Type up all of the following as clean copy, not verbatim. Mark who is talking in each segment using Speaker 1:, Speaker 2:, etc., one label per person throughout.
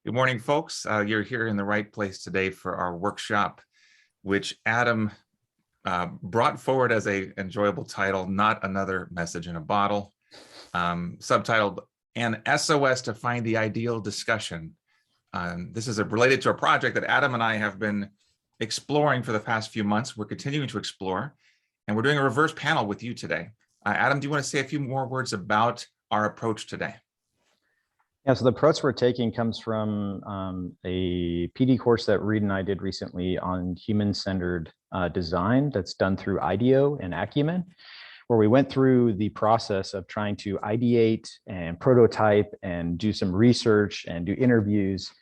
Speaker 1: Good morning, folks. You're here in the right place today for our workshop, which Adam brought forward as an enjoyable title, Not Another Message in a Bottle, subtitled, An S.O.S. to Find the Ideal Discussion. This is related to a project that Adam and I have been exploring for the past few months. We're continuing to explore, and we're doing a reverse panel with you today. Adam, do you want to say a few more words about our approach today?
Speaker 2: Yeah, so the approach we're taking comes from a PD course that Reed and I did recently on human-centered design that's done through IDEO and Acumen, where we went through the process of trying to ideate and prototype and do some research and do interviews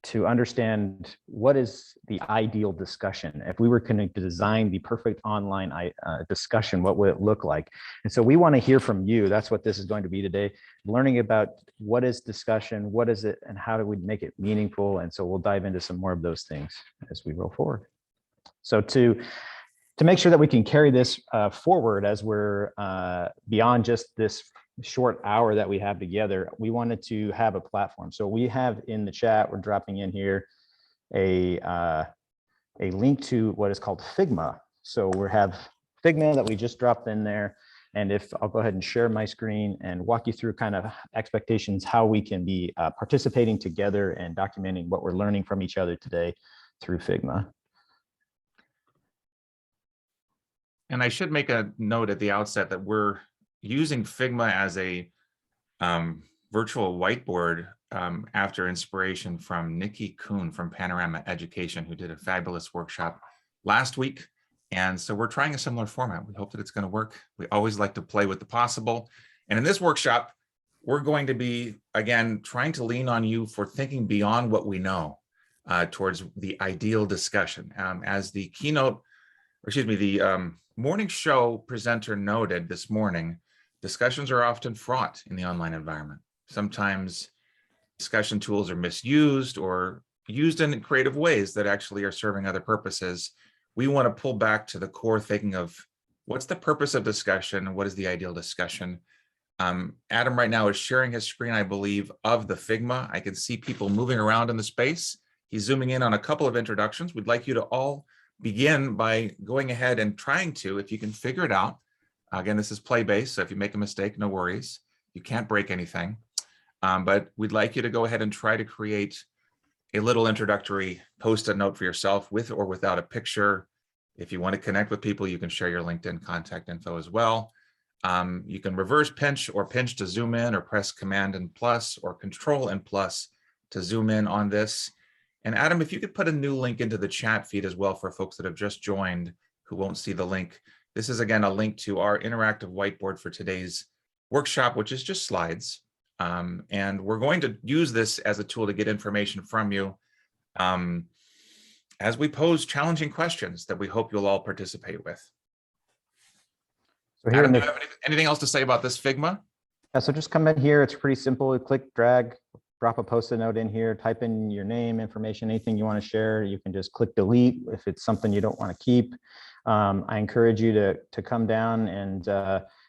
Speaker 2: to understand what is the ideal discussion. If we were going to design the perfect online discussion, what would it look like? And so we want to hear from you. That's what this is going to be today, learning about what is discussion, what is it, and how do we make it meaningful? And so we'll dive into some more of those things as we roll forward. So to make sure that we can carry this forward as we're beyond just this short hour that we have together, we wanted to have a platform. So we have in the chat, we're dropping in here a link to what is called Figma. So we have Figma that we just dropped in there. And if I'll go ahead and share my screen and walk you through kind of expectations, how we can be participating together and documenting what we're learning from each other today through Figma.
Speaker 1: And I should make a note at the outset that we're using Figma as a virtual whiteboard after inspiration from Nikki Kuhn from Panorama Education, who did a fabulous workshop last week. And so we're trying a similar format. We hope that it's going to work. We always like to play with the possible. And in this workshop, we're going to be, again, trying to lean on you for thinking beyond what we know towards the ideal discussion. As the keynote, or excuse me, the morning show presenter noted this morning, discussions are often fraught in the online environment. Sometimes discussion tools are misused or used in creative ways that actually are serving other purposes. We want to pull back to the core thinking of what's the purpose of discussion? What is the ideal discussion? Adam right now is sharing his screen, I believe, of the Figma. I can see people moving around in the space. He's zooming in on a couple of introductions. We'd like you to all begin by going ahead and trying to, if you can figure it out. Again, this is play-based, so if you make a mistake, no worries. You can't break anything. But we'd like you to go ahead and try to create a little introductory post-it note for yourself with or without a picture. If you want to connect with people, you can share your LinkedIn contact info as well. You can reverse pinch or pinch to zoom in, or press Command and plus or Control and plus to zoom in on this. And Adam, if you could put a new link into the chat feed as well for folks that have just joined who won't see the link. This is, again, a link to our interactive whiteboard for today's workshop, which is just slides. And we're going to use this as a tool to get information from you as we pose challenging questions that we hope you'll all participate with.
Speaker 2: So here
Speaker 1: Adam, do you have anything else to say about this Figma?
Speaker 2: Yeah, so just come in here. It's pretty simple. Click, drag, drop a post-it note in here, type in your name, information, anything you want to share. You can just click delete if it's something you don't want to keep. I encourage you to come down, and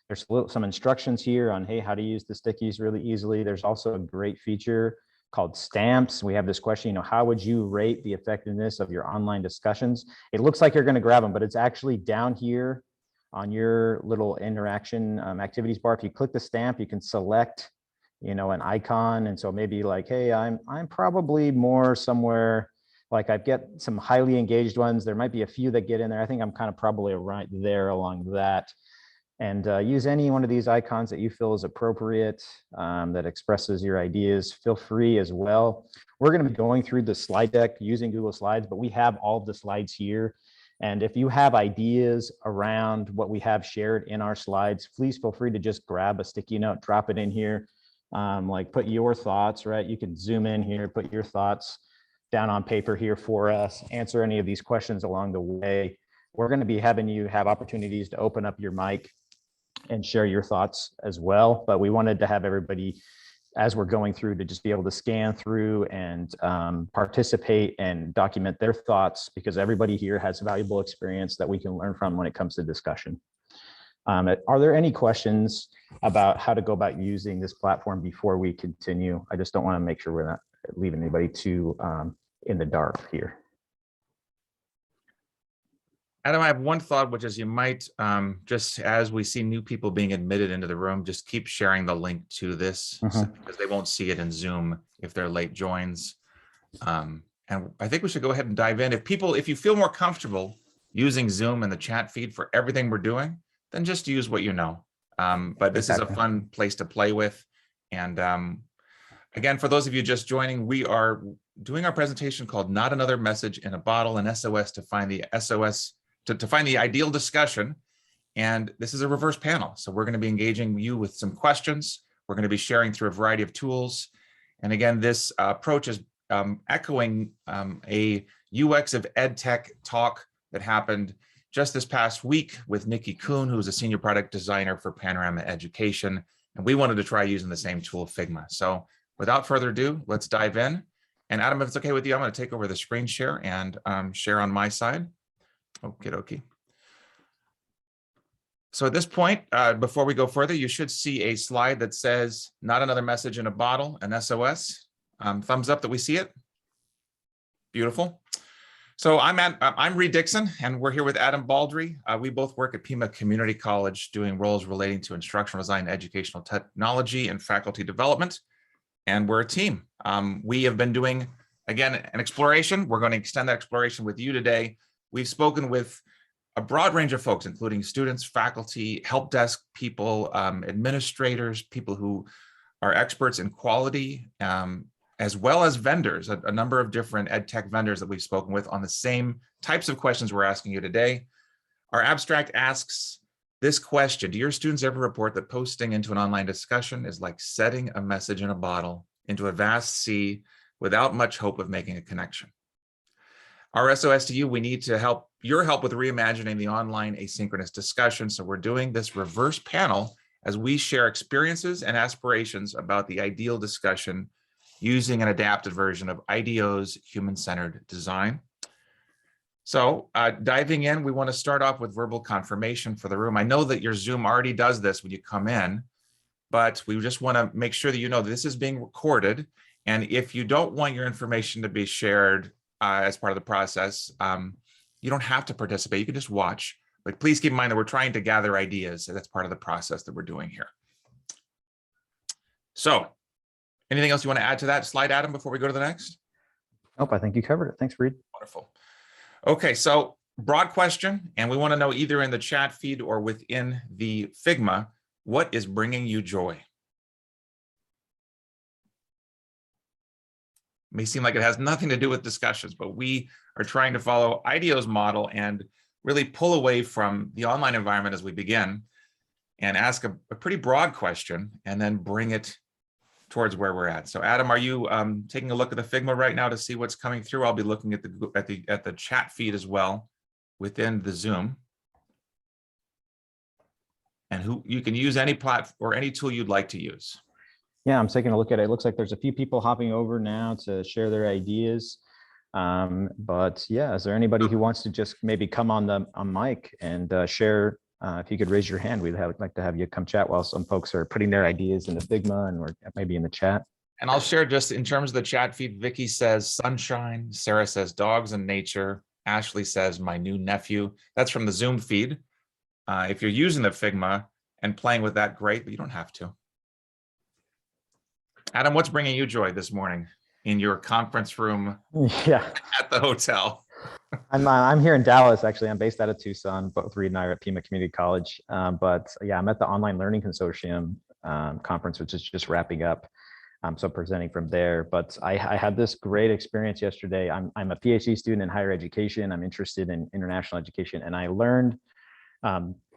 Speaker 2: there's some instructions here on, hey, how to use the stickies really easily. There's also a great feature called stamps. We have this question, how would you rate the effectiveness of your online discussions? It looks like you're going to grab them, but it's actually down here on your little interaction activities bar. If you click the stamp, you can select an icon. And so maybe like, hey, I'm probably more somewhere, like I've got some highly engaged ones. There might be a few that get in there. I think I'm kind of probably right there along that. And use any one of these icons that you feel is appropriate, that expresses your ideas. Feel free as well. We're going to be going through the slide deck using Google Slides, but we have all of the slides here. And if you have ideas around what we have shared in our slides, please feel free to just grab a sticky note, drop it in here, like put your thoughts, right? You can zoom in here, put your thoughts down on paper here for us, answer any of these questions along the way. We're going to be having you have opportunities to open up your mic and share your thoughts as well. But we wanted to have everybody, as we're going through, to just be able to scan through and participate and document their thoughts, because everybody here has valuable experience that we can learn from when it comes to discussion. Are there any questions about how to go about using this platform before we continue? I just don't want to make sure we're not leaving anybody too in the dark here.
Speaker 1: Adam, I have one thought, which is you might, just as we see new people being admitted into the room, just keep sharing the link to this because they won't see it in Zoom if they're late joins. And I think we should go ahead and dive in. If you feel more comfortable using Zoom and the chat feed for everything we're doing, then just use what you know. But this is a fun place to play with. And again, for those of you just joining, we are doing our presentation called Not Another Message in a Bottle, an SOS to find the SOS, to find the ideal discussion. And this is a reverse panel. So we're going to be engaging you with some questions. We're going to be sharing through a variety of tools. And again, this approach is echoing a UX of EdTech talk that happened just this past week with Nikki Kuhn, who's a senior product designer for Panorama Education. And we wanted to try using the same tool, Figma. So without further ado, let's dive in. And Adam, if it's okay with you, I'm going to take over the screen share and share on my side. Okie dokie. So at this point, before we go further, you should see a slide that says Not Another Message in a Bottle, an SOS. Thumbs up that we see it. Beautiful. So I'm Reed Dickson, and we're here with Adam Baldry. We both work at Pima Community College doing roles relating to instructional design, educational technology, and faculty development. And we're a team. We have been doing, again, an exploration. We're going to extend that exploration with you today. We've spoken with a broad range of folks, including students, faculty, help desk people, administrators, people who are experts in quality, as well as vendors, a number of different ed tech vendors that we've spoken with on the same types of questions we're asking you today. Our abstract asks this question: do your students ever report that posting into an online discussion is like setting a message in a bottle into a vast sea without much hope of making a connection? Our SOS to you, we need your help with reimagining the online asynchronous discussion. So we're doing this reverse panel as we share experiences and aspirations about the ideal discussion using an adapted version of IDEO's human-centered design. So diving in, we want to start off with verbal confirmation for the room. I know that your Zoom already does this when you come in, but we just want to make sure that you know that this is being recorded. And if you don't want your information to be shared as part of the process, you don't have to participate. You can just watch. But please keep in mind that we're trying to gather ideas. So that's part of the process that we're doing here. So anything else you want to add to that slide, Adam, before we go to the next?
Speaker 2: Nope, I think you covered it. Thanks, Reed.
Speaker 1: Wonderful. Okay, so broad question, and we want to know either in the chat feed or within the Figma, what is bringing you joy? It may seem like it has nothing to do with discussions, but we are trying to follow IDEO's model and really pull away from the online environment as we begin and ask a pretty broad question and then bring it towards where we're at. So Adam, are you taking a look at the Figma right now to see what's coming through? I'll be looking at the chat feed as well within the Zoom. And you can use any platform or any tool you'd like to use.
Speaker 2: Yeah, I'm taking a look at it. It looks like there's a few people hopping over now to share their ideas. But yeah, is there anybody who wants to just maybe come on mic and share? If you could raise your hand, we'd like to have you come chat while some folks are putting their ideas in the Figma and we're maybe in the chat.
Speaker 1: And I'll share just in terms of the chat feed. Vicky says sunshine. Sarah says dogs and nature. Ashley says my new nephew. That's from the Zoom feed. If you're using the Figma and playing with that, great, but you don't have to. Adam, what's bringing you joy this morning in your conference room at the hotel?
Speaker 2: I'm here in Dallas, actually. I'm based out of Tucson. Both Reed and I are at Pima Community College. But yeah, I'm at the Online Learning Consortium conference, which is just wrapping up. So presenting from there. But I had this great experience yesterday. I'm a PhD student in higher education. I'm interested in international education. And I learned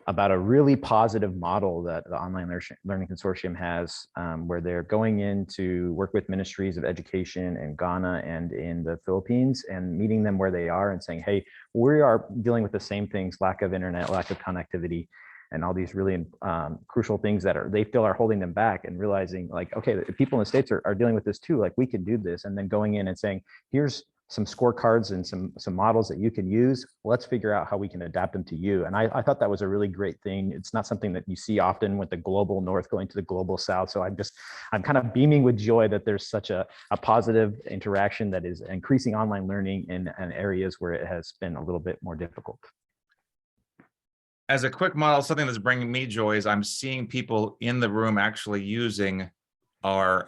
Speaker 2: about a really positive model that the Online Learning Consortium has, where they're going in to work with ministries of education in Ghana and in the Philippines and meeting them where they are and saying, hey, we are dealing with the same things, lack of internet, lack of connectivity, and all these really crucial things that they feel are holding them back, and realizing like, okay, the people in the States are dealing with this too, like we can do this. And then going in and saying, here's some scorecards and some models that you can use. Let's figure out how we can adapt them to you. And I thought that was a really great thing. It's not something that you see often with the global north going to the global south. So I'm kind of beaming with joy that there's such a positive interaction that is increasing online learning in areas where it has been a little bit more difficult.
Speaker 1: As a quick model, something that's bringing me joy is I'm seeing people in the room actually using our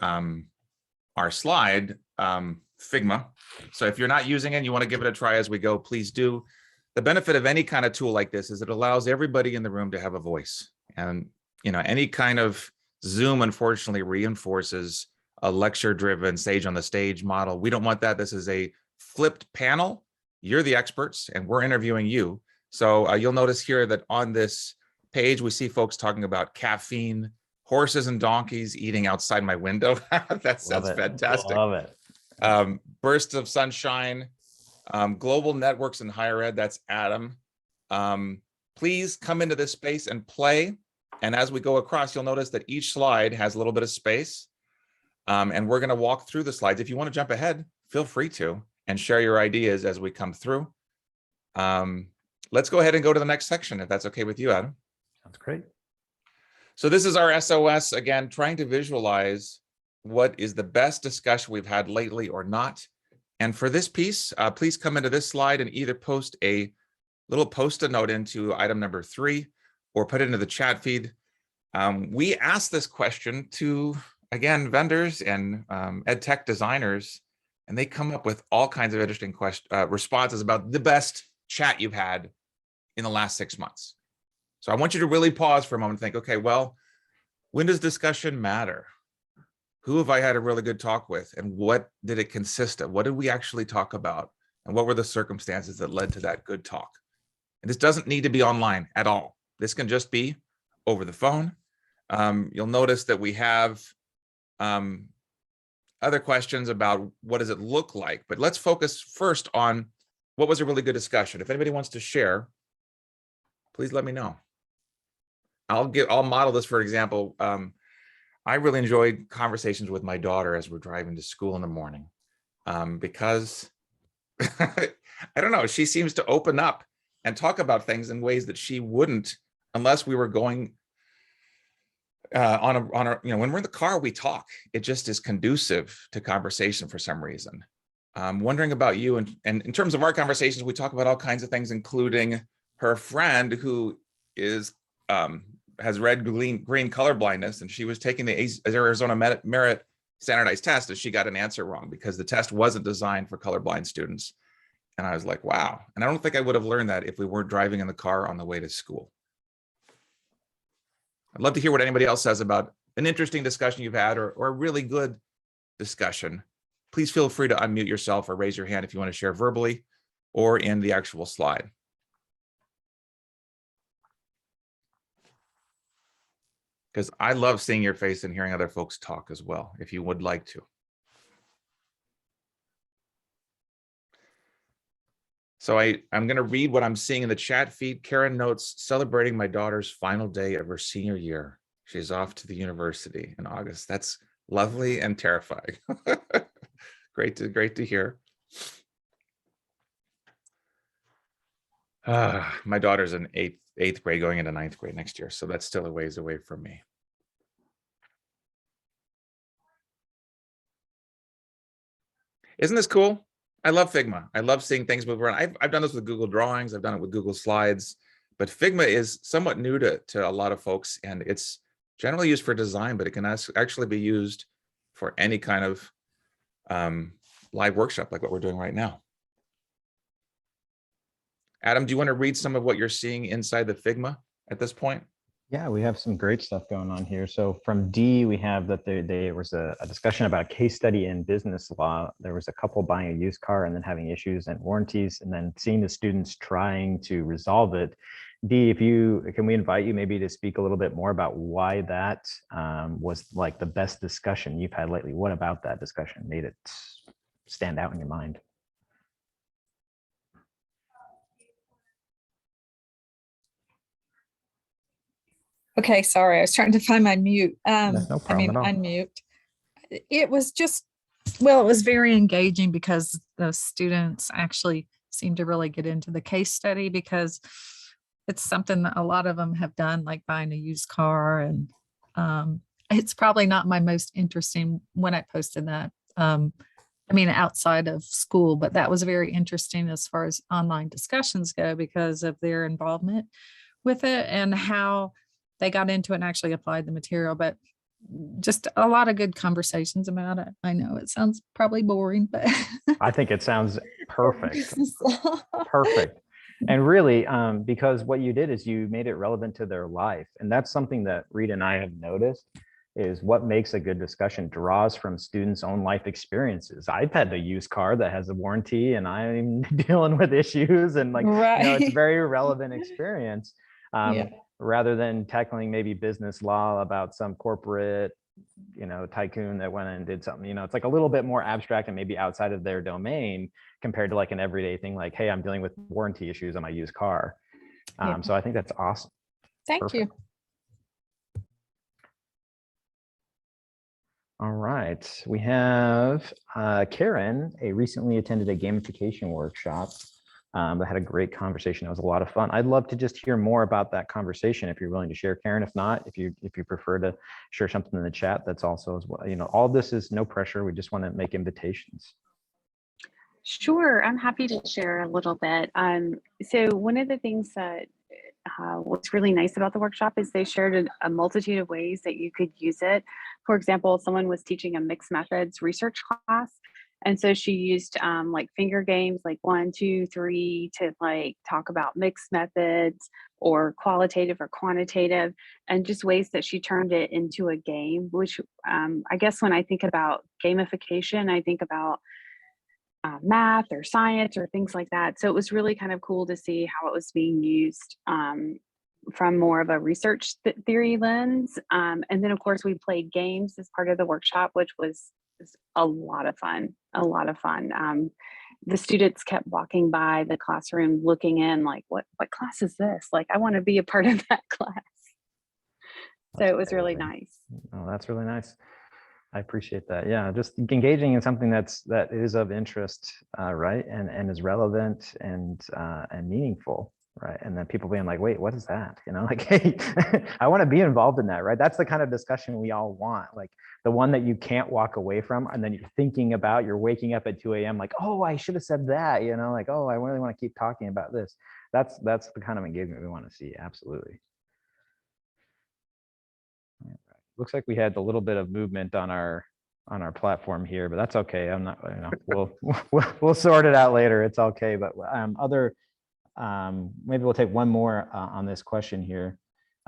Speaker 1: slide, Figma. So if you're not using it, you want to give it a try as we go, please do. The benefit of any kind of tool like this is it allows everybody in the room to have a voice. And, you know, any kind of Zoom, unfortunately, reinforces a lecture-driven sage on the stage model. We don't want that. This is a flipped panel. You're the experts, and we're interviewing you. So you'll notice here that on this page, we see folks talking about caffeine, horses and donkeys eating outside my window. That sounds fantastic.
Speaker 2: Love it.
Speaker 1: Bursts of sunshine, global networks in higher ed, that's Adam. Please come into this space and play. And as we go across, you'll notice that each slide has a little bit of space. And we're going to walk through the slides. If you want to jump ahead, feel free to, and share your ideas as we come through. Let's go ahead and go to the next section, if that's okay with you, Adam.
Speaker 2: Sounds great.
Speaker 1: So this is our S.O.S, again, trying to visualize what is the best discussion we've had lately or not. And for this piece, please come into this slide and either post a little post-it note into item number 3 or put it into the chat feed. We asked this question to, again, vendors and ed tech designers, and they come up with all kinds of interesting responses about the best chat you've had in the last 6 months. So I want you to really pause for a moment and think, okay, well, when does discussion matter? Who have I had a really good talk with, and what did it consist of? What did we actually talk about? And what were the circumstances that led to that good talk? And this doesn't need to be online at all. This can just be over the phone. You'll notice that we have other questions about what does it look like, but let's focus first on what was a really good discussion. If anybody wants to share, please let me know. I'll model this, for example. I really enjoyed conversations with my daughter as we're driving to school in the morning, because I don't know, she seems to open up and talk about things in ways that she wouldn't unless we were going on a, you know, when we're in the car, we talk. It just is conducive to conversation for some reason. I'm wondering about you, and in terms of our conversations, we talk about all kinds of things, including her friend who is has red green color blindness, and she was taking the Arizona Merit standardized test, and she got an answer wrong because the test wasn't designed for colorblind students. And I was like, wow. And I don't think I would have learned that if we weren't driving in the car on the way to school. I'd love to hear what anybody else says about an interesting discussion you've had, or a really good discussion. Please feel free to unmute yourself or raise your hand if you want to share verbally or in the actual slide. Because I love seeing your face and hearing other folks talk as well, if you would like to. So I'm going to read what I'm seeing in the chat feed. Karen notes, celebrating my daughter's final day of her senior year. She's off to the university in August. That's lovely and terrifying. Great to hear. My daughter's in eighth grade going into 9th grade next year, so that's still a ways away from me. Isn't this cool? I love Figma. I love seeing things move around. I've done this with Google Drawings. I've done it with Google Slides, but Figma is somewhat new to a lot of folks, and it's generally used for design, but it can actually be used for any kind of live workshop like what we're doing right now. Adam, do you want to read some of what you're seeing inside the Figma at this point?
Speaker 2: Yeah, we have some great stuff going on here. So from D, we have that there was a discussion about a case study in business law. There was a couple buying a used car and then having issues and warranties, and then seeing the students trying to resolve it. D, can we invite you maybe to speak a little bit more about why that was like the best discussion you've had lately? What about that discussion made it stand out in your mind?
Speaker 3: Okay, sorry, I was trying to find my mute.
Speaker 2: No problem at all.
Speaker 3: Unmute. It was just, well, it was very engaging because the students actually seem to really get into the case study, because it's something that a lot of them have done, like buying a used car. And it's probably not my most interesting when I posted that. I mean, outside of school, but that was very interesting as far as online discussions go, because of their involvement with it and how they got into it and actually applied the material. But just a lot of good conversations about it. I know it sounds probably boring, but
Speaker 2: I think it sounds perfect. Perfect. And really, because what you did is you made it relevant to their life. And that's something that Rita and I have noticed, is what makes a good discussion draws from students' own life experiences. I've had a used car that has a warranty and I'm dealing with issues, and like, it's a very relevant experience.
Speaker 3: Yeah.
Speaker 2: Rather than tackling maybe business law about some corporate, tycoon that went and did something, it's like a little bit more abstract and maybe outside of their domain compared to like an everyday thing, like, hey, I'm dealing with warranty issues on my used car. So I think that's awesome.
Speaker 3: Thank
Speaker 2: Perfect.
Speaker 3: you.
Speaker 2: All right, we have Karen, a recently attended a gamification workshop that had a great conversation. It was a lot of fun. I'd love to just hear more about that conversation if you're willing to share, Karen. If not, if you prefer to share something in the chat, that's also as well. All this is no pressure. We just want to make invitations.
Speaker 4: Sure, I'm happy to share a little bit. So one of the things that what's really nice about the workshop is they shared a multitude of ways that you could use it. For example, someone was teaching a mixed methods research class. And so she used like finger games, like 1, 2, 3, to like talk about mixed methods or qualitative or quantitative, and just ways that she turned it into a game, which I guess when I think about gamification, I think about math or science or things like that. So it was really kind of cool to see how it was being used from more of a research theory lens. And then of course we played games as part of the workshop, which was a lot of fun, the students kept walking by the classroom looking in like, what class is this? Like, I want to be a part of that class. So it was really nice.
Speaker 2: Oh, that's really nice. I appreciate that. Yeah, just engaging in something that is of interest, right, and is relevant and meaningful, right? And then people being like, "Wait, what is that?" Like, "Hey, I want to be involved in that," right? That's the kind of discussion we all want, like the one that you can't walk away from, and then you're thinking about. You're waking up at 2 a.m. like, "Oh, I should have said that," like, "Oh, I really want to keep talking about this." That's the kind of engagement we want to see. Absolutely. Looks like we had a little bit of movement on our platform here, but that's okay. I'm not, we'll sort it out later. It's okay. But maybe we'll take one more on this question here.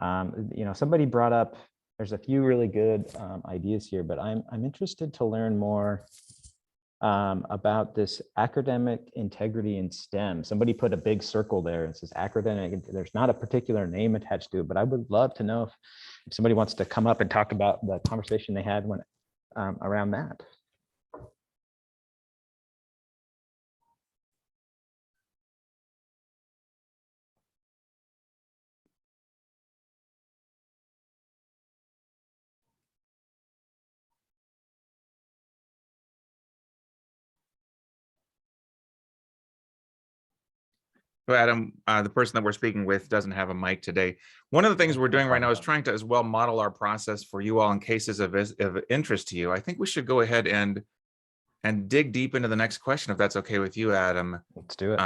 Speaker 2: Somebody brought up, there's a few really good ideas here, but I'm interested to learn more about this academic integrity in STEM. Somebody put a big circle there and says academic. There's not a particular name attached to it, but I would love to know if somebody wants to come up and talk about the conversation they had when around that.
Speaker 1: So Adam, the person that we're speaking with doesn't have a mic today. One of the things we're doing right now is trying to as well model our process for you all in cases of interest to you. I think we should go ahead and dig deep into the next question, if that's okay with you, Adam.
Speaker 2: Let's do it.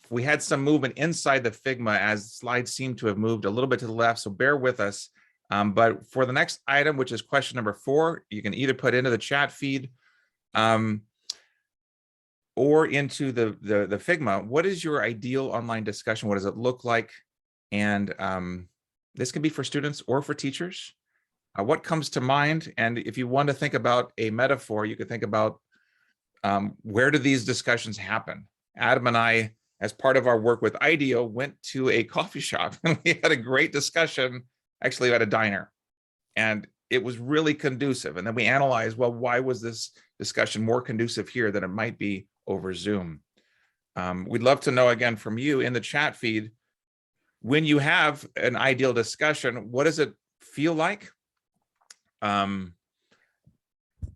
Speaker 1: We had some movement inside the Figma as slides seem to have moved a little bit to the left, so bear with us. But for the next item, which is question number 4, you can either put into the chat feed or into the Figma. What is your ideal online discussion? What does it look like? And this can be for students or for teachers. What comes to mind? And if you want to think about a metaphor, you could think about where do these discussions happen? Adam and I, as part of our work with IDEO, went to a coffee shop and we had a great discussion, actually at a diner. And it was really conducive. And then we analyzed, well, why was this discussion more conducive here than it might be over Zoom? We'd love to know again from you in the chat feed, when you have an ideal discussion, what does it feel like?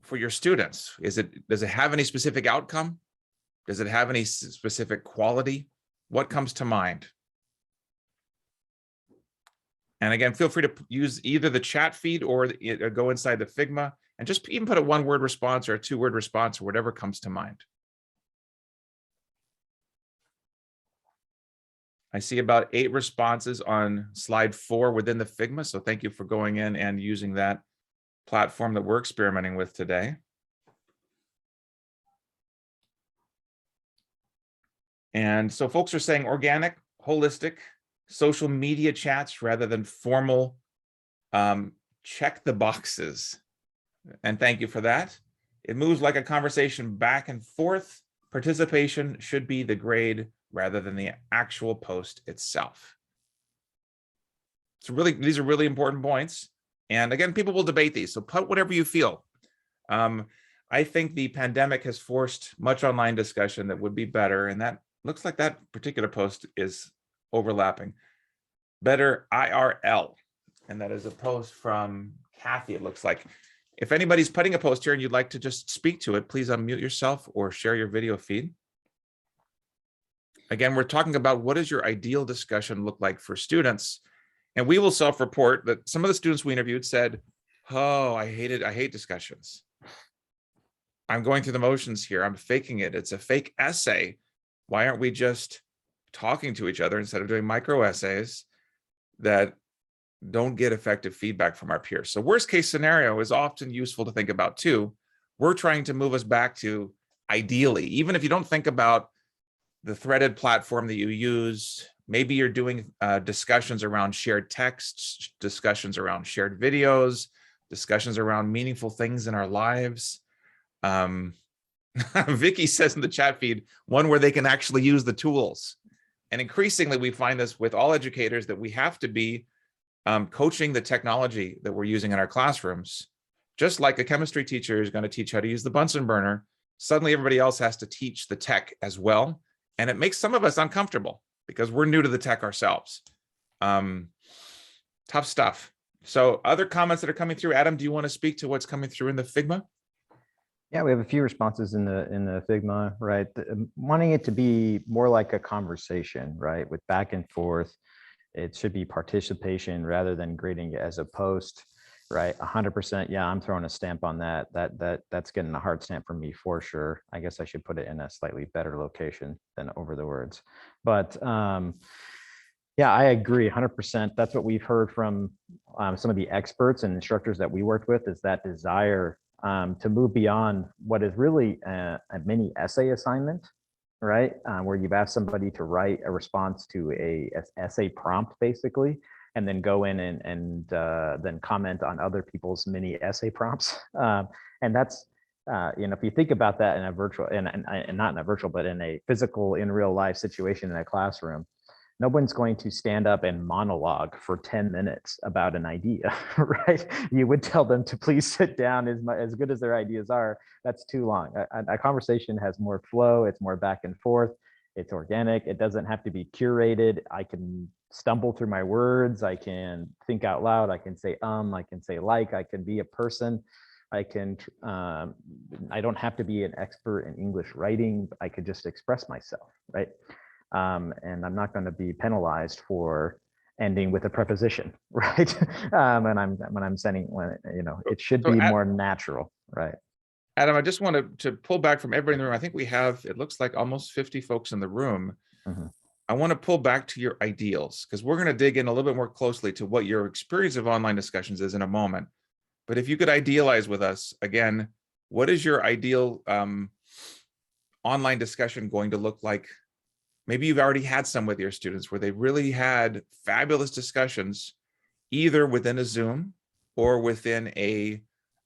Speaker 1: for your students? Does it have any specific outcome? Does it have any specific quality? What comes to mind? And again, feel free to use either the chat feed or go inside the Figma and just even put a 1-word response or a 2-word response or whatever comes to mind. I see about 8 responses on slide 4 within the Figma. So thank you for going in and using that platform that we're experimenting with today. And so folks are saying organic, holistic, social media chats rather than formal, check the boxes. And thank you for that. It moves like a conversation back and forth. Participation should be the grade rather than the actual post itself. So really, these are really important points. And again, people will debate these. So put whatever you feel. I think the pandemic has forced much online discussion that would be better. And that looks like that particular post is overlapping. Better IRL. And that is a post from Kathy, it looks like. If anybody's putting a post here and you'd like to just speak to it, please unmute yourself or share your video feed. Again, we're talking about what does your ideal discussion look like for students? And we will self-report that some of the students we interviewed said, oh, I hate discussions. I'm going through the motions here. I'm faking it. It's a fake essay. Why aren't we just talking to each other instead of doing micro essays that don't get effective feedback from our peers? So worst case scenario is often useful to think about too. We're trying to move us back to ideally, even if you don't think about the threaded platform that you use, maybe you're doing discussions around shared texts, discussions around shared videos, discussions around meaningful things in our lives. Vicky says in the chat feed, one where they can actually use the tools. And increasingly, we find this with all educators that we have to be coaching the technology that we're using in our classrooms. Just like a chemistry teacher is going to teach how to use the Bunsen burner, suddenly everybody else has to teach the tech as well. And it makes some of us uncomfortable because we're new to the tech ourselves. Tough stuff. So other comments that are coming through. Adam, do you want to speak to what's coming through in the Figma?
Speaker 2: Yeah, we have a few responses in the Figma, right? Wanting it to be more like a conversation, right? With back and forth. It should be participation rather than grading it as a post, right? 100%. Yeah, I'm throwing a stamp on that. That's getting a hard stamp from me for sure. I guess I should put it in a slightly better location than over the words. But yeah, I agree 100%. That's what we've heard from some of the experts and instructors that we worked with, is that desire to move beyond what is really a mini essay assignment, right? Where you've asked somebody to write a response to a essay prompt, basically, and then go in and then comment on other people's mini essay prompts. And that's, if you think about that in a virtual, and not in a virtual, but in a physical, in real life situation in a classroom, no one's going to stand up and monologue for 10 minutes about an idea, right? You would tell them to please sit down. As good as their ideas are, that's too long. A conversation has more flow, it's more back and forth, it's organic, it doesn't have to be curated. I can stumble through my words, I can think out loud, I can say I can say like, I can be a person, I can, I don't have to be an expert in English writing, I could just express myself, right? And I'm not going to be penalized for ending with a preposition, right? When I'm sending, it should be more natural, right?
Speaker 1: Adam, I just wanted to pull back from everybody in the room. I think we have, it looks like almost 50 folks in the room. Mm-hmm. I want to pull back to your ideals, because we're going to dig in a little bit more closely to what your experience of online discussions is in a moment. But if you could idealize with us, again, what is your ideal online discussion going to look like? Maybe you've already had some with your students where they really had fabulous discussions, either within a Zoom or within a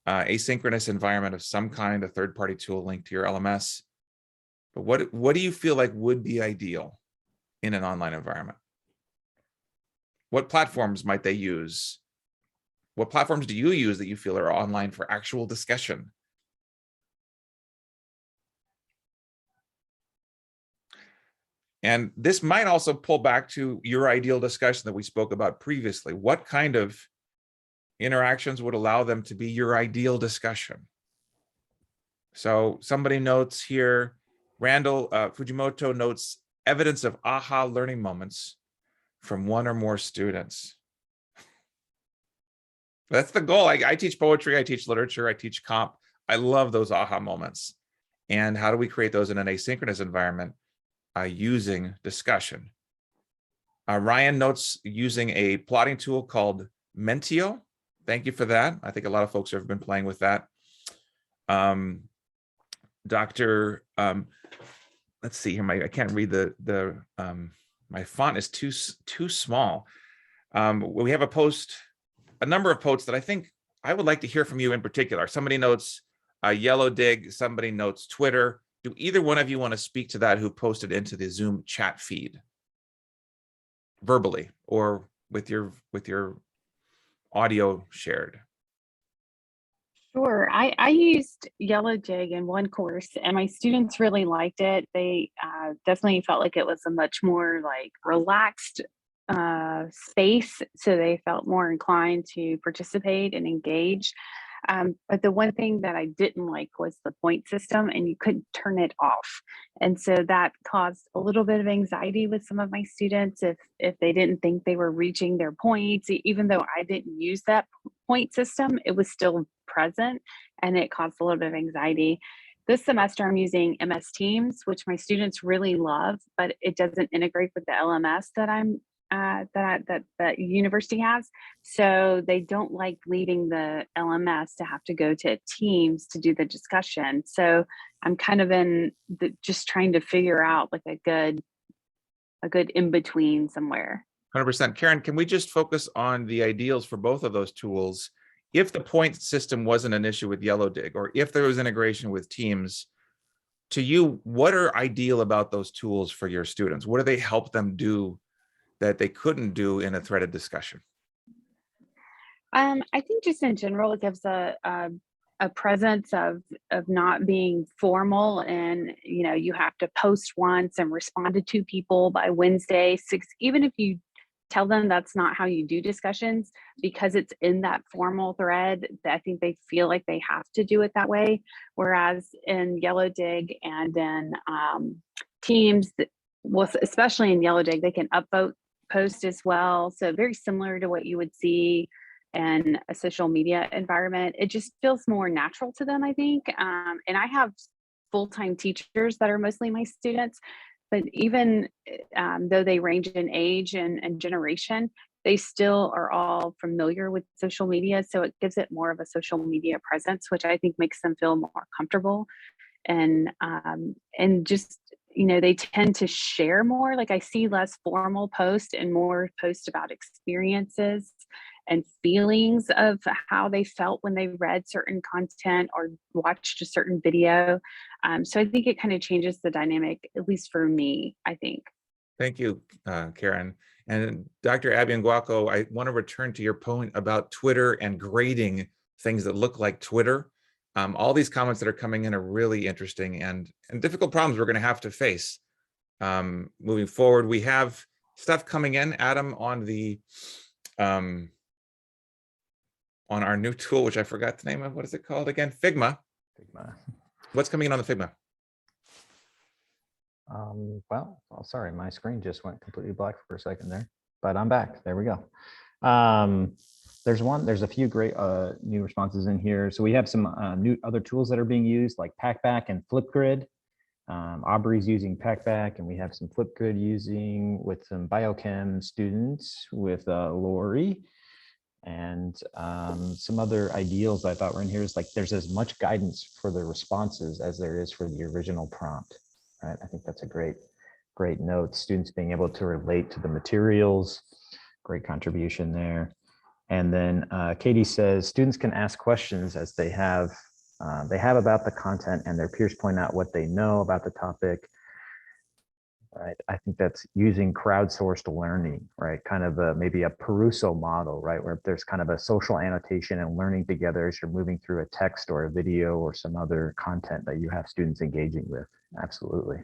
Speaker 1: asynchronous environment of some kind, a third-party tool linked to your LMS. But what do you feel like would be ideal in an online environment? What platforms might they use? What platforms do you use that you feel are online for actual discussion? And this might also pull back to your ideal discussion that we spoke about previously. What kind of interactions would allow them to be your ideal discussion? So somebody notes here, Randall Fujimoto notes evidence of aha learning moments from one or more students. That's the goal. I teach poetry, I teach literature, I teach comp. I love those aha moments. And how do we create those in an asynchronous environment? Using discussion. Ryan notes using a plotting tool called Mentio. Thank you for that. I think a lot of folks have been playing with that. Dr. Let's see here. I can't read my font is too small. We have a number of posts that I think I would like to hear from you in particular. Somebody notes Yellow Dig, somebody notes Twitter. Do either one of you want to speak to that who posted into the Zoom chat feed verbally or with your audio shared?
Speaker 4: Sure. I used Yellow Jig in one course and my students really liked it. They definitely felt like it was a much more like relaxed space. So they felt more inclined to participate and engage. But the one thing that I didn't like was the point system and you couldn't turn it off. And so that caused a little bit of anxiety with some of my students if they didn't think they were reaching their points, even though I didn't use that point system, it was still present and it caused a little bit of anxiety. This semester I'm using MS Teams, which my students really love, but it doesn't integrate with the LMS that that university has. So they don't like leaving the LMS to have to go to Teams to do the discussion. So I'm kind of just trying to figure out like a good in between somewhere.
Speaker 1: 100%. Karen, can we just focus on the ideals for both of those tools? If the point system wasn't an issue with Yellow Dig, or if there was integration with Teams, to you, what are ideal about those tools for your students? What do they help them do that they couldn't do in a threaded discussion?
Speaker 4: I think just in general, it gives a presence of not being formal, and you have to post once and respond to 2 people by Wednesday 6. Even if you tell them that's not how you do discussions, because it's in that formal thread, I think they feel like they have to do it that way. Whereas in Yellow Dig and then Teams, well, especially in Yellow Dig, they can upvote post as well. So very similar to what you would see in a social media environment. It just feels more natural to them, I think. And I have full-time teachers that are mostly my students, but even though they range in age and generation, they still are all familiar with social media. So it gives it more of a social media presence, which I think makes them feel more comfortable. And just, they tend to share more. Like I see less formal posts and more posts about experiences and feelings of how they felt when they read certain content or watched a certain video. So I think it kind of changes the dynamic, at least for me, I think.
Speaker 1: Thank you, Karen. And Dr. Abby Nguako, I want to return to your point about Twitter and grading things that look like Twitter. All these comments that are coming in are really interesting and difficult problems we're going to have to face moving forward. We have stuff coming in, Adam, on the on our new tool, which I forgot the name of. What is it called again? Figma.
Speaker 2: Figma.
Speaker 1: What's coming in on the Figma?
Speaker 2: Well, sorry, my screen just went completely black for a second there, but I'm back. There we go. There's a few great new responses in here. So we have some new other tools that are being used like Packback and Flipgrid. Aubrey's using Packback, and we have some Flipgrid using with some biochem students with Lori. And some other ideals I thought were in here is like there's as much guidance for the responses as there is for the original prompt, right? I think that's a great note. Students being able to relate to the materials, great contribution there. And then Katie says students can ask questions as they have about the content and their peers point out what they know about the topic. Right. I think that's using crowdsourced learning, right? Kind of maybe a Peruso model, right? Where there's kind of a social annotation and learning together as you're moving through a text or a video or some other content that you have students engaging with. Absolutely.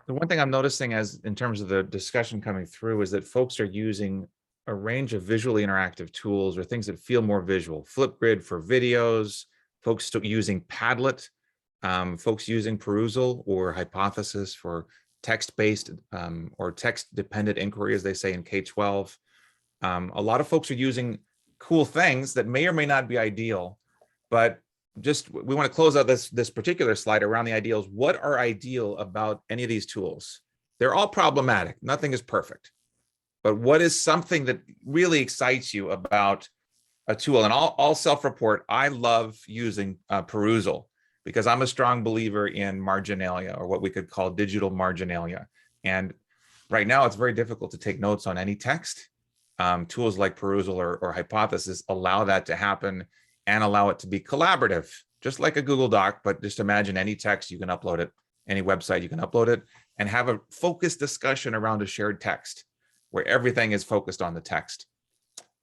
Speaker 1: The one thing I'm noticing as in terms of the discussion coming through is that folks are using a range of visually interactive tools or things that feel more visual. Flipgrid for videos, folks still using Padlet, folks using Perusal or Hypothesis for text-based or text-dependent inquiry, as they say in K-12. A lot of folks are using cool things that may or may not be ideal, but just we want to close out this particular slide around the ideals. What are ideal about any of these tools? They're all problematic. Nothing is perfect. But what is something that really excites you about a tool? And I'll self-report, I love using Perusal because I'm a strong believer in marginalia, or what we could call digital marginalia. And right now it's very difficult to take notes on any text. Tools like Perusal or Hypothesis allow that to happen and allow it to be collaborative, just like a Google Doc, but just imagine any text, you can upload it, any website, you can upload it, and have a focused discussion around a shared text where everything is focused on the text.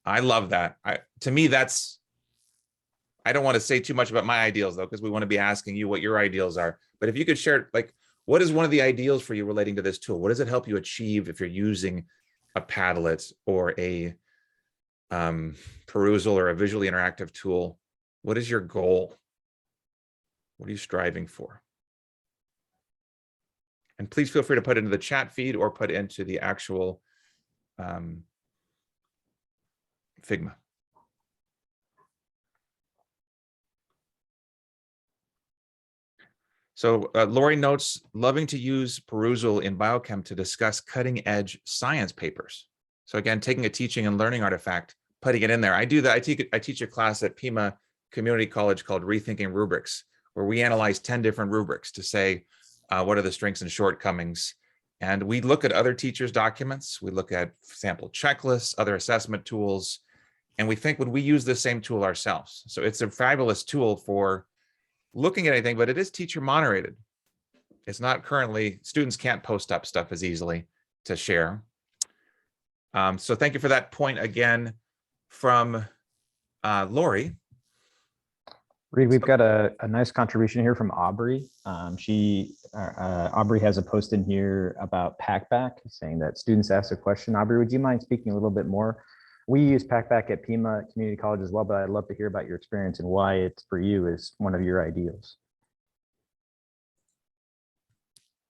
Speaker 1: I love that. To me, that's, I don't want to say too much about my ideals though, because we want to be asking you what your ideals are. But if you could share, like, what is one of the ideals for you relating to this tool? What does it help you achieve if you're using a Padlet or a Perusal or a visually interactive tool? What is your goal? What are you striving for? And please feel free to put it into the chat feed or put into the actual Figma. So Lori notes, loving to use Perusal in biochem to discuss cutting edge science papers. So again, taking a teaching and learning artifact, putting it in there. I do that. I teach a class at Pima Community College called Rethinking Rubrics, where we analyze 10 different rubrics to say, what are the strengths and shortcomings? And we look at other teachers' documents. We look at sample checklists, other assessment tools, and we think, would we use the same tool ourselves? So it's a fabulous tool for looking at anything, but it is teacher moderated. It's not currently, students can't post up stuff as easily to share. So thank you for that point again from Lori.
Speaker 2: Reed, we've got a nice contribution here from Aubrey. Aubrey has a post in here about Packback, saying that students ask a question. Aubrey, would you mind speaking a little bit more? We use Packback at Pima Community College as well, but I'd love to hear about your experience and why it's for you is one of your ideals.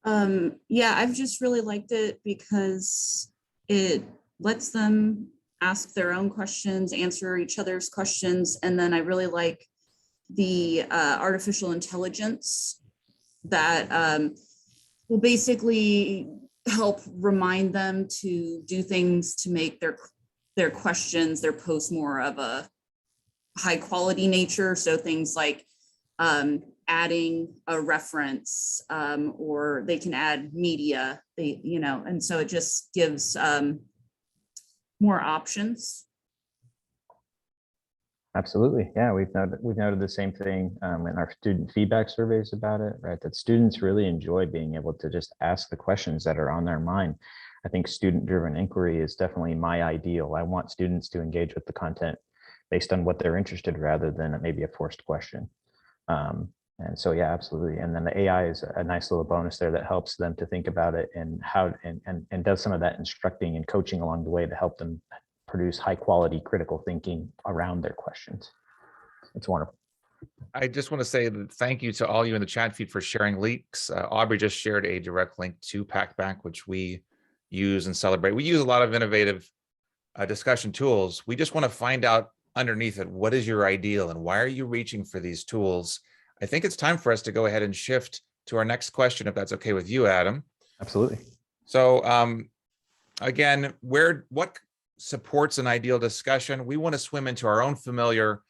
Speaker 5: Yeah, I've just really liked it because it lets them ask their own questions, answer each other's questions, and then I really like the artificial intelligence that will basically help remind them to do things to make their questions, their posts more of a high quality nature. So things like adding a reference or they can add media, and so it just gives more options.
Speaker 2: Absolutely. Yeah, we've noted the same thing in our student feedback surveys about it, right? That students really enjoy being able to just ask the questions that are on their mind. I think student-driven inquiry is definitely my ideal. I want students to engage with the content based on what they're interested rather than maybe a forced question. And so, yeah, absolutely. And then the AI is a nice little bonus there that helps them to think about it and how and does some of that instructing and coaching along the way to help them produce high quality critical thinking around their questions. It's wonderful.
Speaker 1: I just want to say thank you to all you in the chat feed for sharing links. Aubrey just shared a direct link to Packback, which we use and celebrate. We use a lot of innovative discussion tools. We just want to find out underneath it, what is your ideal and why are you reaching for these tools? I think it's time for us to go ahead and shift to our next question, if that's okay with you, Adam.
Speaker 2: Absolutely.
Speaker 1: So again, what supports an ideal discussion? We want to swim into our own familiar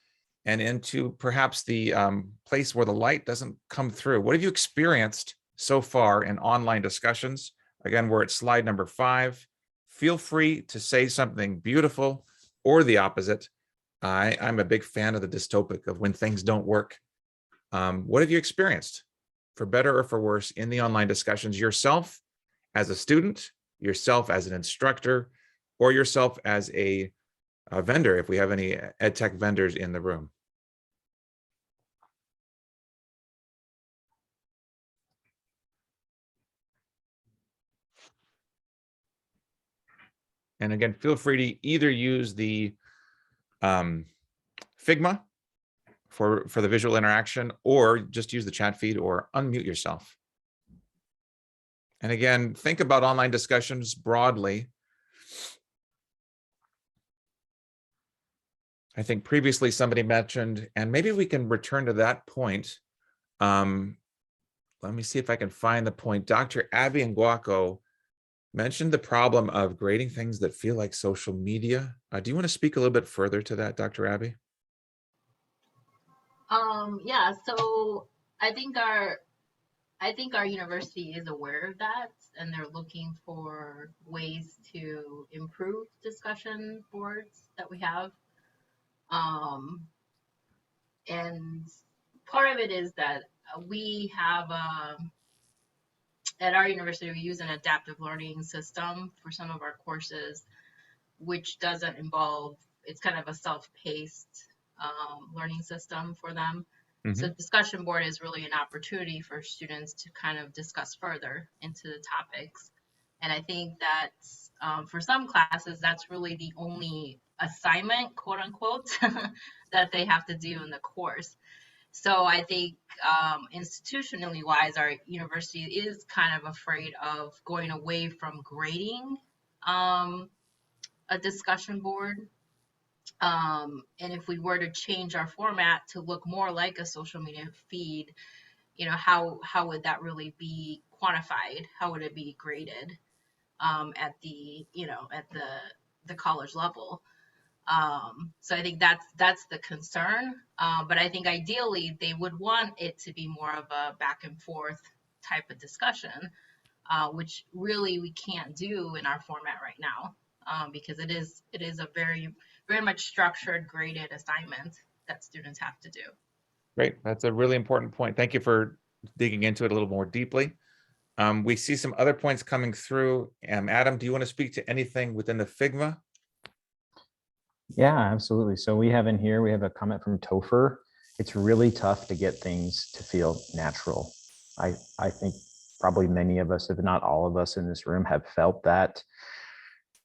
Speaker 1: and into perhaps the place where the light doesn't come through. What have you experienced so far in online discussions? Again, we're at slide number 5. Feel free to say something beautiful or the opposite. I'm a big fan of the dystopic of when things don't work. What have you experienced, for better or for worse, in the online discussions yourself as a student, yourself as an instructor, or yourself as a vendor, if we have any ed tech vendors in the room? And again, feel free to either use the Figma for the visual interaction, or just use the chat feed or unmute yourself. And again, think about online discussions broadly. I think previously somebody mentioned, and maybe we can return to that point. Let me see if I can find the point. Dr. Abby Nguako mentioned the problem of grading things that feel like social media. Do you want to speak a little bit further to that, Dr. Abby?
Speaker 6: Yeah, so I think our university is aware of that, and they're looking for ways to improve discussion boards that we have. And part of it is that we have at our university, we use an adaptive learning system for some of our courses, which doesn't involve, it's kind of a self-paced learning system for them. So discussion board is really an opportunity for students to kind of discuss further into the topics. And I think that for some classes, that's really the only assignment, quote unquote, that they have to do in the course. So I think institutionally wise, our university is kind of afraid of going away from grading a discussion board. And if we were to change our format to look more like a social media feed, you know, how would that really be quantified? How would it be graded at the, you know, at the college level? So I think that's the concern. But I think ideally they would want it to be more of a back and forth type of discussion, which really we can't do in our format right now, because it is a very much structured, graded assignment that students have to do.
Speaker 1: Great, that's a really important point. Thank you for digging into it a little more deeply. We see some other points coming through. Adam, do you want to speak to anything within the Figma?
Speaker 2: Yeah, absolutely. So we have in here, we have a comment from Topher. It's really tough to get things to feel natural. I think probably many of us, if not all of us in this room, have felt that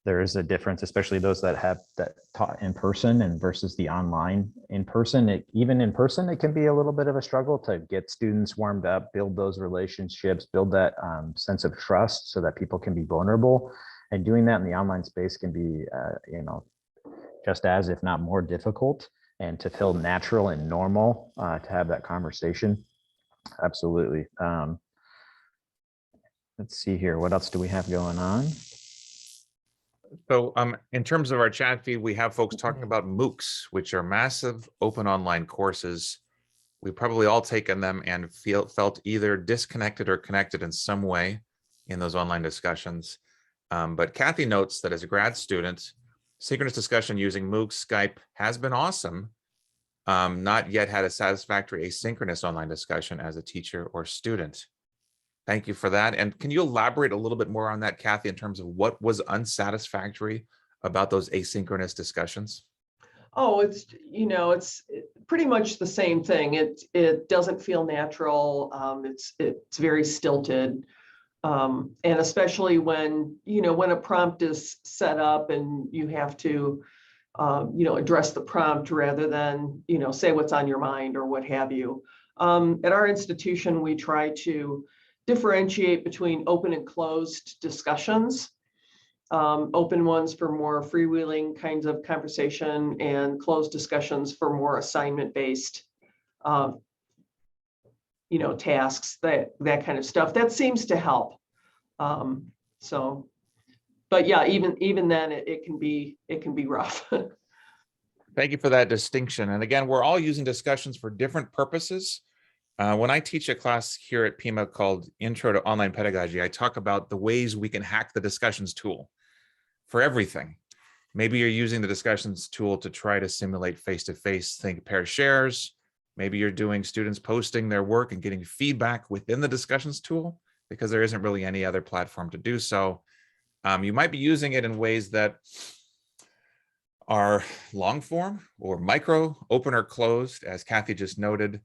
Speaker 2: there is a difference, especially those that have that taught in person and versus the online. In person, even in person, it can be a little bit of a struggle to get students warmed up, build those relationships, build that sense of trust so that people can be vulnerable. And doing that in the online space can be, you know, just as, if not more difficult, and to feel natural and normal to have that conversation. Absolutely. Let's see here. What else do we have going on?
Speaker 1: So in terms of our chat feed, we have folks talking about MOOCs, which are massive open online courses. We've probably all taken them and felt either disconnected or connected in some way in those online discussions. But Kathy notes that as a grad student, synchronous discussion using MOOCs, Skype has been awesome. Not yet had a satisfactory asynchronous online discussion as a teacher or student. Thank you for that. And can you elaborate a little bit more on that, Kathy, in terms of what was unsatisfactory about those asynchronous discussions?
Speaker 7: Oh, it's, you know, it's pretty much the same thing. It doesn't feel natural. It's very stilted. And especially when, you know, when a prompt is set up and you have to, you know, address the prompt rather than, you know, say what's on your mind or what have you. At our institution, we try to differentiate between open and closed discussions. Open ones for more freewheeling kinds of conversation, and closed discussions for more assignment-based, you know, tasks, that kind of stuff. That seems to help. So, but yeah, even then, it can be rough.
Speaker 1: Thank you for that distinction. And again, we're all using discussions for different purposes. When I teach a class here at Pima called Intro to Online Pedagogy, I talk about the ways we can hack the discussions tool for everything. Maybe you're using the discussions tool to try to simulate face-to-face, think pair shares. Maybe you're doing students posting their work and getting feedback within the discussions tool because there isn't really any other platform to do so. You might be using it in ways that are long form or micro, open or closed, as Kathy just noted.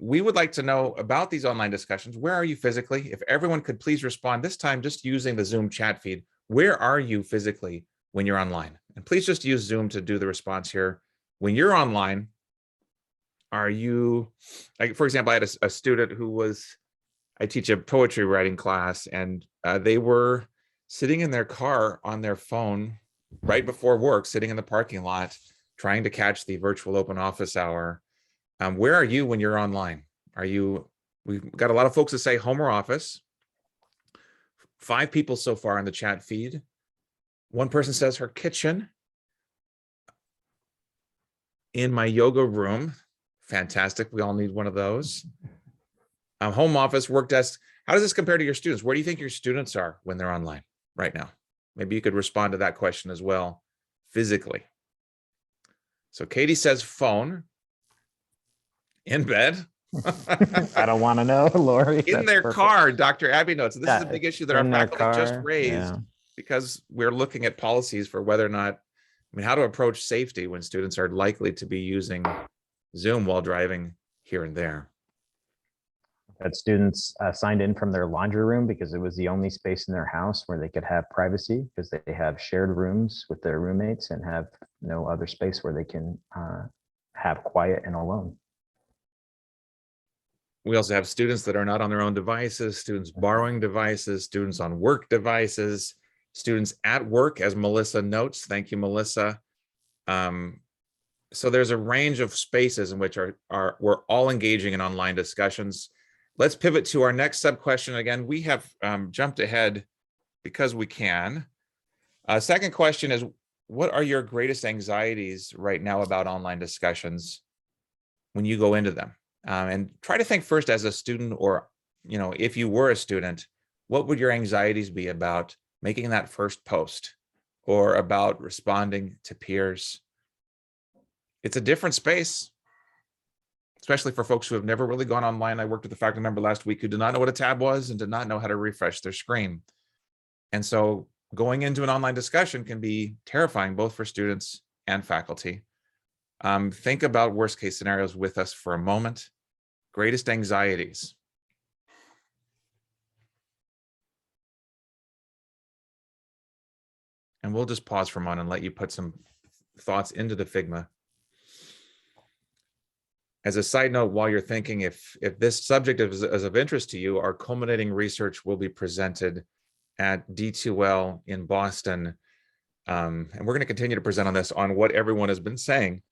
Speaker 1: We would like to know about these online discussions. Where are you physically? If everyone could please respond, this time just using the Zoom chat feed. Where are you physically when you're online? And please just use Zoom to do the response here. When you're online, Are you, like, for example, I had a student who was, I teach a poetry writing class, and they were sitting in their car on their phone right before work, sitting in the parking lot, trying to catch the virtual open office hour. Where are you when you're online? Are you, we've got a lot of folks that say home or office. 5 people so far in the chat feed. One person says her kitchen. In my yoga room. Fantastic. We all need one of those. Home office, work desk. How does this compare to your students? Where do you think your students are when they're online right now? Maybe you could respond to that question as well, physically. So Katie says phone. In bed.
Speaker 2: I don't want to know, Lori.
Speaker 1: In their car, Dr. Abby notes. This is a big issue that our
Speaker 2: in their
Speaker 1: faculty just
Speaker 2: car,
Speaker 1: raised because we're looking at policies for whether or not, I mean, how to approach safety when students are likely to be using Zoom while driving here and there.
Speaker 2: Had students signed in from their laundry room because it was the only space in their house where they could have privacy, because they have shared rooms with their roommates and have no other space where they can have quiet and alone.
Speaker 1: We also have students that are not on their own devices, students borrowing devices, students on work devices, students at work, as Melissa notes. Thank you, Melissa. So there's a range of spaces in which we're all engaging in online discussions. Let's pivot to our next sub question. Again, we have jumped ahead because we can. Second question is, what are your greatest anxieties right now about online discussions when you go into them? And try to think first as a student, or, you know, if you were a student, what would your anxieties be about making that first post or about responding to peers? It's a different space, especially for folks who have never really gone online. I worked with a faculty member last week who did not know what a tab was and did not know how to refresh their screen. And so going into an online discussion can be terrifying, both for students and faculty. Think about worst case scenarios with us for a moment. Greatest anxieties. And we'll just pause for a moment and let you put some thoughts into the Figma. As a side note, while you're thinking, if this subject is of interest to you, our culminating research will be presented at D2L in Boston. And we're going to continue to present on this, on what everyone has been saying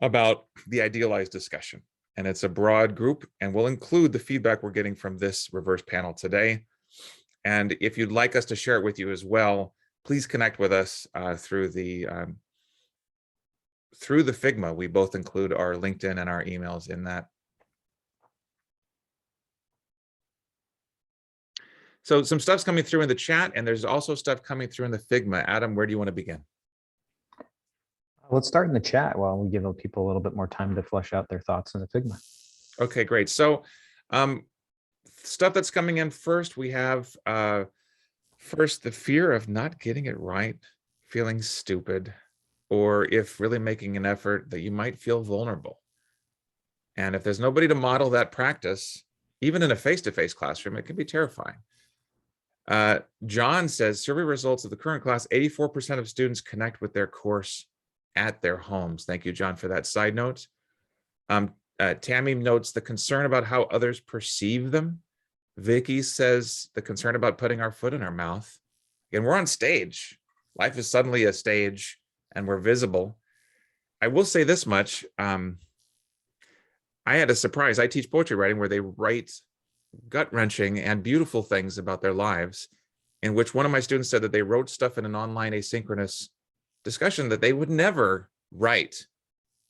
Speaker 1: about the idealized discussion. And it's a broad group, and we'll include the feedback we're getting from this reverse panel today. And if you'd like us to share it with you as well, please connect with us through the Figma. We both include our LinkedIn and our emails in that. So some stuff's coming through in the chat, and there's also stuff coming through in the Figma. Adam, where do you want to begin?
Speaker 2: Let's start in the chat while we give people a little bit more time to flesh out their thoughts in the Figma.
Speaker 1: Okay, great. So stuff that's coming in first, we have first the fear of not getting it right, feeling stupid, or if really making an effort that you might feel vulnerable. And if there's nobody to model that practice, even in a face-to-face classroom, it can be terrifying. John says, survey results of the current class, 84% of students connect with their course at their homes. Thank you, John, for that side note. Tammy notes the concern about how others perceive them. Vicky says the concern about putting our foot in our mouth. Again, we're on stage. Life is suddenly a stage, and we're visible. I will say this much. I had a surprise. I teach poetry writing where they write gut-wrenching and beautiful things about their lives, in which one of my students said that they wrote stuff in an online asynchronous discussion that they would never write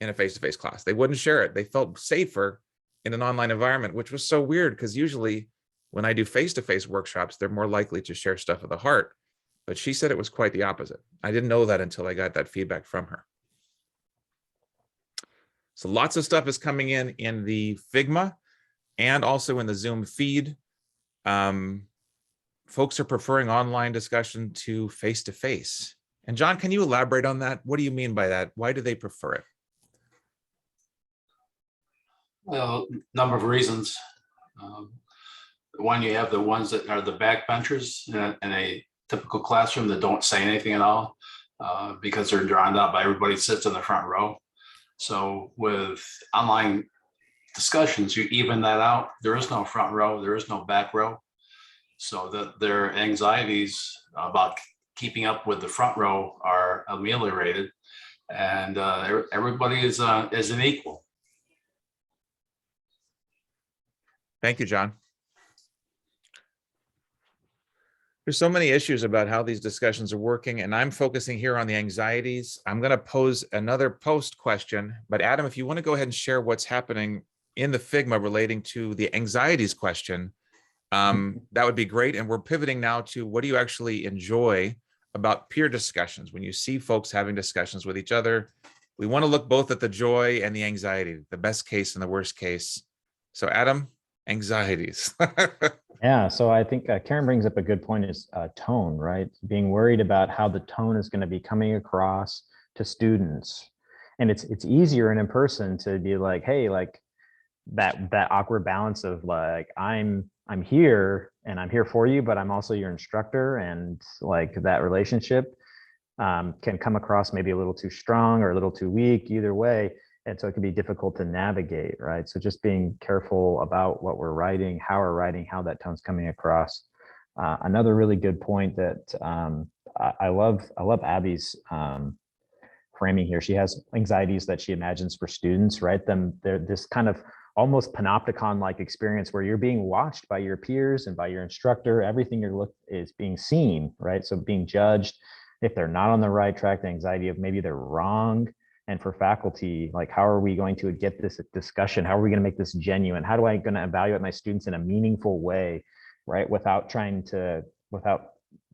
Speaker 1: in a face-to-face class. They wouldn't share it. They felt safer in an online environment, which was so weird, because usually when I do face-to-face workshops, they're more likely to share stuff of the heart. But she said it was quite the opposite. I didn't know that until I got that feedback from her. So lots of stuff is coming in the Figma and also in the Zoom feed. Folks are preferring online discussion to face-to-face. And John, can you elaborate on that? What do you mean by that? Why do they prefer it?
Speaker 8: Well, number of reasons. One, you have the ones that are the backbenchers in a typical classroom that don't say anything at all because they're drowned out by everybody that sits in the front row. So with online discussions, you even that out. There is no front row, there is no back row. So that their anxieties about keeping up with the front row are ameliorated, and everybody is an equal.
Speaker 1: Thank you, John. There's so many issues about how these discussions are working, and I'm focusing here on the anxieties. I'm going to pose another post question, but Adam, if you want to go ahead and share what's happening in the Figma relating to the anxieties question, that would be great. And we're pivoting now to what do you actually enjoy about peer discussions when you see folks having discussions with each other. We want to look both at the joy and the anxiety, the best case and the worst case. So Adam, anxieties.
Speaker 2: Yeah, so I think Karen brings up a good point is tone, right? Being worried about how the tone is going to be coming across to students. And it's easier in person to be like, hey, like that awkward balance of like, I'm here and I'm here for you, but I'm also your instructor, and like that relationship can come across maybe a little too strong or a little too weak, either way. And so it can be difficult to navigate, right? So just being careful about what we're writing, how we're writing, how that tone's coming across. Another really good point that I love Abby's framing here. She has anxieties that she imagines for students, right? They're this kind of almost panopticon-like experience where you're being watched by your peers and by your instructor. Everything is being seen, right? So being judged. If they're not on the right track, the anxiety of maybe they're wrong. And for faculty, like, how are we going to get this discussion? How are we going to make this genuine? How do I going to evaluate my students in a meaningful way, right? Without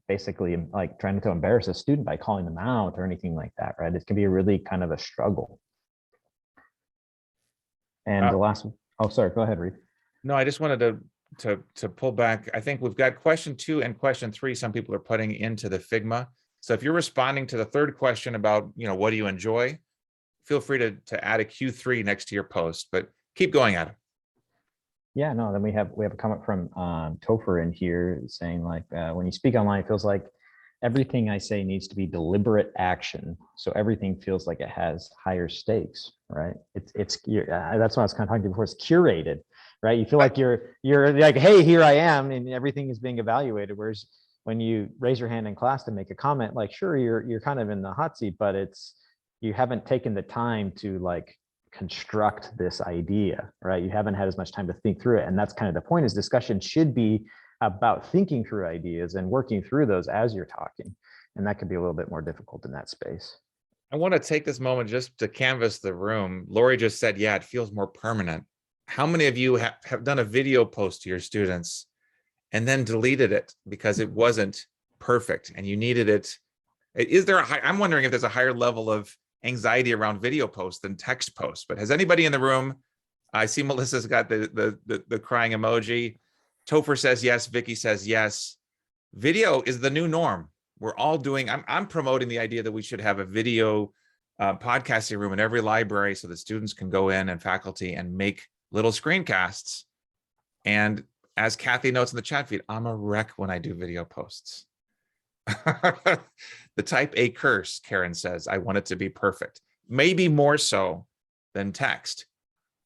Speaker 2: basically like trying to embarrass a student by calling them out or anything like that, right? It can be really kind of a struggle. And the last one, oh, sorry, go ahead, Reed.
Speaker 1: No, I just wanted to pull back. I think we've got question 2 and question 3. Some people are putting into the Figma. So if you're responding to the third question about, what do you enjoy? Feel free to add a Q3 next to your post, but keep going, Adam.
Speaker 2: Yeah, no, then we have a comment from Topher in here saying like, when you speak online, it feels like everything I say needs to be deliberate action. So everything feels like it has higher stakes, right? That's what I was kind of talking to before. It's curated, right? You feel like you're like, hey, here I am, and everything is being evaluated. Whereas when you raise your hand in class to make a comment, like, sure, you're kind of in the hot seat, but you haven't taken the time to like construct this idea, right? You haven't had as much time to think through it. And that's kind of the point, is discussion should be about thinking through ideas and working through those as you're talking. And that could be a little bit more difficult in that space.
Speaker 1: I want to take this moment just to canvass the room. Lori just said, yeah, it feels more permanent. How many of you have done a video post to your students and then deleted it because it wasn't perfect and you needed it? Is there I'm wondering if there's a higher level of anxiety around video posts than text posts, but has anybody in the room, I see Melissa's got the crying emoji. Topher says yes, Vicky says yes. Video is the new norm. We're all doing, I'm promoting the idea that we should have a video podcasting room in every library so that students can go in and faculty and make little screencasts. And as Kathy notes in the chat feed, I'm a wreck when I do video posts. The type A curse, Karen says, I want it to be perfect. Maybe more so than text,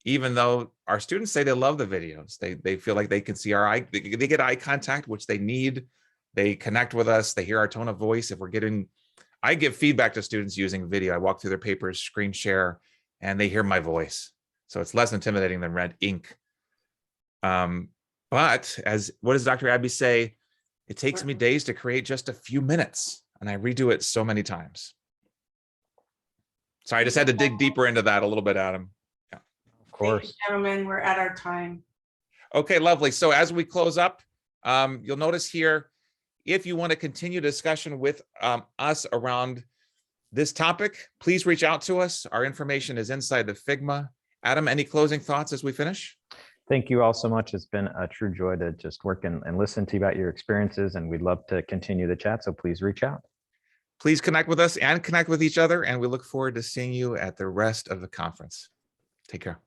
Speaker 1: even though our students say they love the videos. They feel like they can see they get eye contact, which they need. They connect with us. They hear our tone of voice. I give feedback to students using video. I walk through their papers, screen share, and they hear my voice. So it's less intimidating than red ink. But what does Dr. Abby say? It takes me days to create just a few minutes, and I redo it so many times. Sorry, I just had to dig deeper into that a little bit, Adam. Yeah.
Speaker 2: Of course.
Speaker 9: Thank you, gentlemen, we're at our time.
Speaker 1: Okay, lovely. So as we close up, you'll notice here, if you want to continue discussion with us around this topic, please reach out to us. Our information is inside the Figma. Adam, any closing thoughts as we finish?
Speaker 2: Thank you all so much. It's been a true joy to just work and listen to you about your experiences, and we'd love to continue the chat, so please reach out.
Speaker 1: Please connect with us and connect with each other, and we look forward to seeing you at the rest of the conference. Take care.